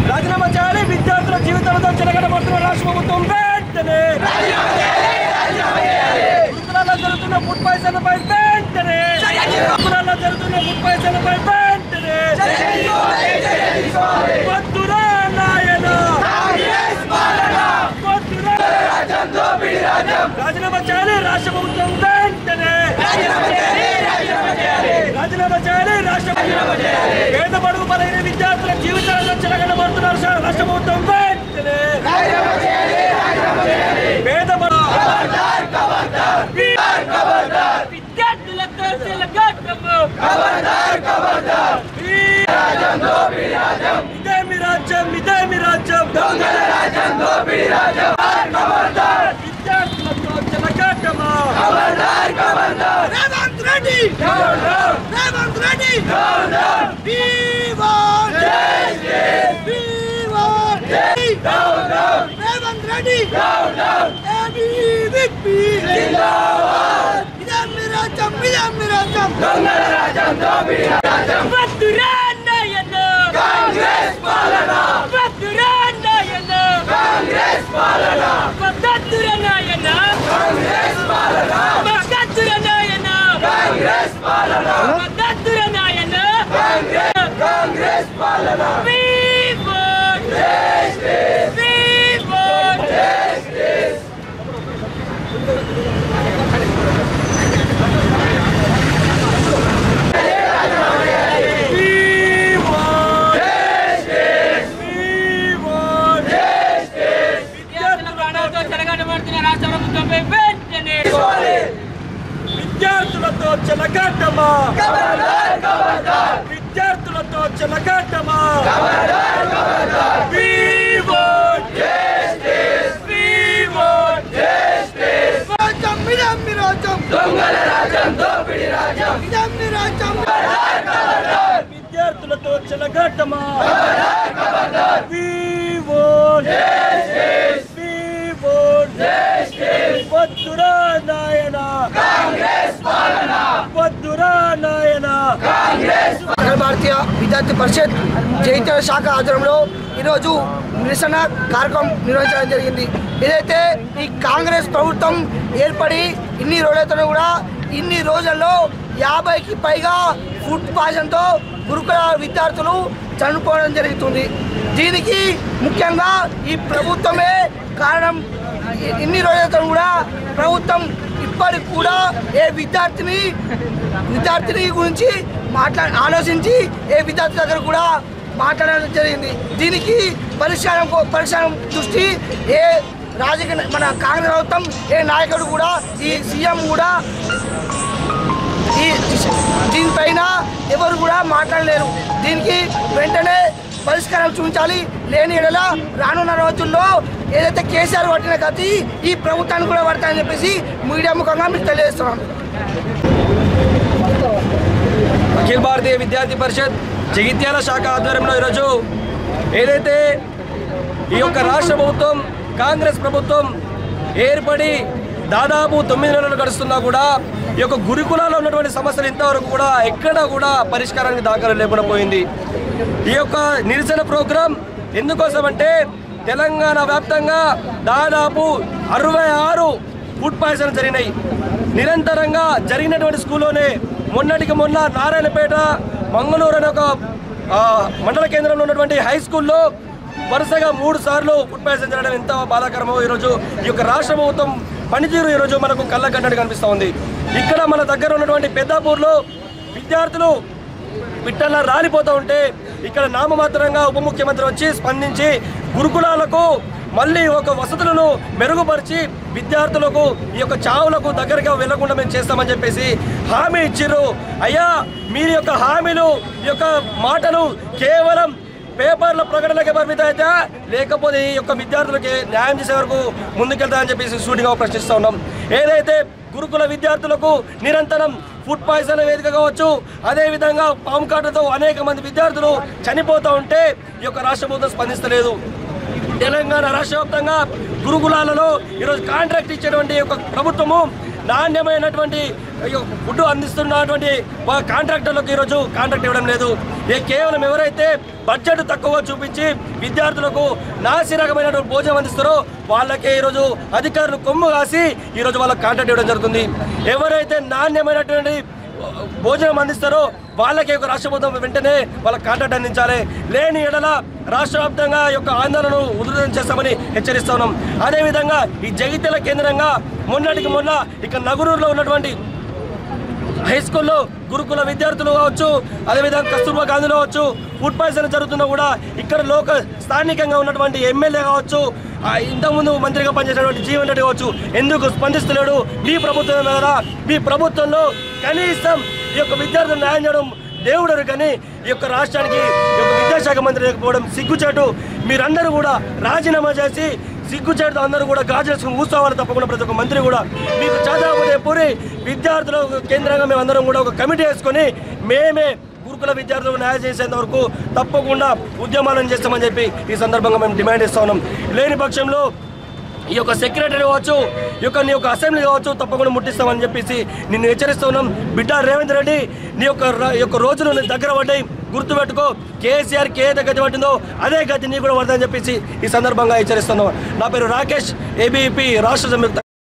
రాజీనామా చేయాలి. విద్యార్థుల జీవితాలతో చెలగడబడుతున్న రాష్ట్ర ప్రభుత్వం వెంటనే గురుకులాల్లో జరుగుతున్న ఫుడ్ పాయిజన్పై వెంటనే గురుకులాల్లో జరుగుతున్న ఫుడ్ పాయిజన్పై వెంటనే వద్దురా నాయన రాజీనామా చేయాలి. రాష్ట్ర ప్రభుత్వం వెంటనే రాజీనామా చేయాలి. రాష్ట్ర పేద బడుగు బలైన విద్యార్థుల జీవితాలను చెలగడబడుతున్నారు రాష్ట్ర ప్రభుత్వం వెంటనే పేద విద్యార్థులతో ఇదేమి రాజ్యం ఇదేమి రాజ్యం విద్యార్థులతో చెలగాటమా రేవంత్ రెడ్డి రేవంత్ రెడ్డి రేవంత్ రెడ్డి విద్యార్థులతో చెలగాటమా విద్యార్థులతో చెలగాటమా విద్యార్థులతో చెలగాటమా వద్దురా నాయన వద్దురా నాయన అఖిల భారతీయ విద్యార్థి పరిషత్ జగిత్యాల శాఖ ఆధ్వర్యంలో ఈరోజు నిరసన కార్యక్రమం నిర్వహించడం జరిగింది. ఏదైతే ఈ కాంగ్రెస్ ప్రభుత్వం ఏర్పడి ఇన్ని రోజులతో కూడా ఇన్ని రోజుల్లో 50కి పైగా ఫుడ్ పాయిజన్తో గురుకుల విద్యార్థులు చనిపోవడం జరుగుతుంది. దీనికి ముఖ్యంగా ఈ ప్రభుత్వమే కారణం. ఇన్ని రోజులతో కూడా ప్రభుత్వం ఇప్పటికి కూడా ఏ విద్యార్థిని గురించి ఆలోచించి ఏ విద్యార్థి దగ్గర కూడా మాట్లాడడం జరిగింది. దీనికి పరిష్కారం దృష్టి ఏ రాజకీయ మన కాంగ్రెస్ ప్రభుత్వం ఏ నాయకుడు కూడా ఈ సీఎం కూడా దీనిపైన ఎవరు కూడా మాట్లాడలేరు. దీనికి వెంటనే పరిష్కారం చూపించాలి. లేని ఎడల రానున్న రోజుల్లో ఏదైతే కేసీఆర్ పట్టిన గతి ఈ ప్రభుత్వాన్ని కూడా పడతాయని చెప్పేసి మీడియా ముఖంగా మీకు తెలియజేస్తున్నాను. అఖిల భారతీయ విద్యార్థి పరిషత్ జగిత్యాల శాఖ ఆధ్వర్యంలో ఈరోజు ఏదైతే ఈ యొక్క రాష్ట్ర ప్రభుత్వం కాంగ్రెస్ ప్రభుత్వం ఏర్పడి దాదాపు 9 నెలలు గడుస్తున్నా కూడా ఈ యొక్క గురుకులాల్లో ఉన్నటువంటి సమస్యలు ఇంతవరకు కూడా ఎక్కడ కూడా పరిష్కారానికి దాఖలు లేకుండా పోయింది. ఈ యొక్క నిరసన ప్రోగ్రాం ఎందుకోసం అంటే తెలంగాణ వ్యాప్తంగా దాదాపు 66 ఫుడ్ పాయిజన్ జరిగినాయి. నిరంతరంగా జరిగినటువంటి స్కూల్లోనే మొన్నటికి మొన్న నారాయణపేట మంగళూరు అనే ఒక మండల కేంద్రంలో ఉన్నటువంటి హై స్కూల్లో వరుసగా 3 సార్లు ఫుడ్ పాయిజన్ జరగడం ఎంత బాధాకరమో ఈరోజు ఈ యొక్క రాష్ట్ర ప్రభుత్వం పనితీరు ఈరోజు మనకు కళ్ళ కన్నట్టు కనిపిస్తూ ఉంది. ఇక్కడ మన దగ్గర ఉన్నటువంటి పెద్దాపూర్లో విద్యార్థులు పిట్టల్లా రాలిపోతూ ఉంటే ఇక్కడ నామమాత్రంగా ఉప ముఖ్యమంత్రి వచ్చి స్పందించి గురుకులాలకు మళ్ళీ ఒక వసతులను మెరుగుపరిచి విద్యార్థులకు ఈ యొక్క చావులకు దగ్గరగా వెళ్లకుండా మేము చేస్తామని చెప్పేసి హామీ ఇచ్చిర్రు. అయ్యా మీరు యొక్క హామీలు ఈ యొక్క మాటలు కేవలం పేపర్ల ప్రకటనకే పరిమితం అయితే లేకపోతే ఈ యొక్క విద్యార్థులకి న్యాయం చేసే వరకు ముందుకెళ్తామని చెప్పేసి సూటిగా ప్రశ్నిస్తూ ఉన్నాం. ఏదైతే గురుకుల విద్యార్థులకు నిరంతరం ఫుడ్ పాయిజన్ వేదిక కావచ్చు, అదేవిధంగా పాము కాటుతో అనేక మంది విద్యార్థులు చనిపోతూ ఉంటే ఈ యొక్క రాష్ట్ర ప్రభుత్వం స్పందిస్తలేదు. తెలంగాణ రాష్ట్ర వ్యాప్తంగా గురుకులాలలో ఈరోజు కాంట్రాక్ట్ ఇచ్చేటువంటి ఒక ప్రభుత్వము నాణ్యమైనటువంటి ఫుడ్ అందిస్తున్నటువంటి కాంట్రాక్టర్లకు ఈరోజు కాంట్రాక్ట్ ఇవ్వడం లేదు. కేవలం ఎవరైతే బడ్జెట్ తక్కువ చూపించి విద్యార్థులకు నాసి రకమైనటువంటి భోజనం అందిస్తారో వాళ్ళకే ఈరోజు అధికారులు కొమ్ము కాసి ఈరోజు వాళ్ళకి కాంట్రాక్ట్ ఇవ్వడం జరుగుతుంది. ఎవరైతే నాణ్యమైనటువంటి భోజనం అందిస్తారో వాళ్ళకి ఒక రాష్ట్ర ప్రభుత్వం వెంటనే వాళ్ళకి కాంట్రాక్ట్ అందించాలి. లేని ఎడల రాష్ట్ర వ్యాప్తంగా యొక్క ఆందోళనను ఉధృతం చేస్తామని హెచ్చరిస్తా ఉన్నాం. అదేవిధంగా ఈ జగిత్యాల కేంద్రంగా మొన్నటికి మొన్న ఇక నగరూరులో ఉన్నటువంటి హై స్కూల్లో గురుకుల విద్యార్థులు కావచ్చు, అదేవిధంగా కస్తూర్బా గాంధీలో కావచ్చు ఫుడ్ పాయిజన్ జరుగుతున్నా కూడా ఇక్కడ స్థానికంగా ఉన్నటువంటి ఎమ్మెల్యే కావచ్చు, ఇంతకుముందు మంత్రిగా పనిచేసినటువంటి జీవన్ రెడ్డి కావచ్చు ఎందుకు స్పందిస్తలేడు? మీ ప్రభుత్వం కదా, మీ ప్రభుత్వంలో కనీసం ఈ యొక్క విద్యార్థులు న్యాయం చేయడం దేవుడరు, కానీ ఈ యొక్క రాష్ట్రానికి ఈ యొక్క విద్యాశాఖ మంత్రి లేకపోవడం సిగ్గుచేటు. మీరందరూ కూడా రాజీనామా చేసి సిగ్గుచేటుతో అందరూ కూడా గాజులేసుకుని కూర్చోవాలి. తప్పకుండా ప్రతి ఒక్క మంత్రి కూడా మీకు చదవబోతే పూరి విద్యార్థుల కేంద్రంగా మేమందరం కూడా ఒక కమిటీ వేసుకొని మేమే గురుకుల విద్యార్థులకు న్యాయం చేసేంత వరకు తప్పకుండా ఉద్యమాలను చేస్తామని చెప్పి ఈ సందర్భంగా మేము డిమాండ్ ఇస్తా ఉన్నాం. లేని పక్షంలో ఈ యొక్క సెక్రటరీ కావచ్చు, నీ యొక్క అసెంబ్లీ కావచ్చు తప్పకుండా ముట్టిస్తామని చెప్పేసి నిన్ను హెచ్చరిస్తూ ఉన్నాం. బిడ్డ రేవంత్ రెడ్డి, నీ యొక్క రోజులు నీ దగ్గర పడ్డాయి, గుర్తుపెట్టుకో. కేసీఆర్కి ఏదైతే గతి పట్టిందో అదే గతి నీ కూడా పడదని చెప్పేసి ఈ సందర్భంగా హెచ్చరిస్తున్నాం. నా పేరు రాకేష్, ఏబీపీ రాష్ట్ర సంయుక్త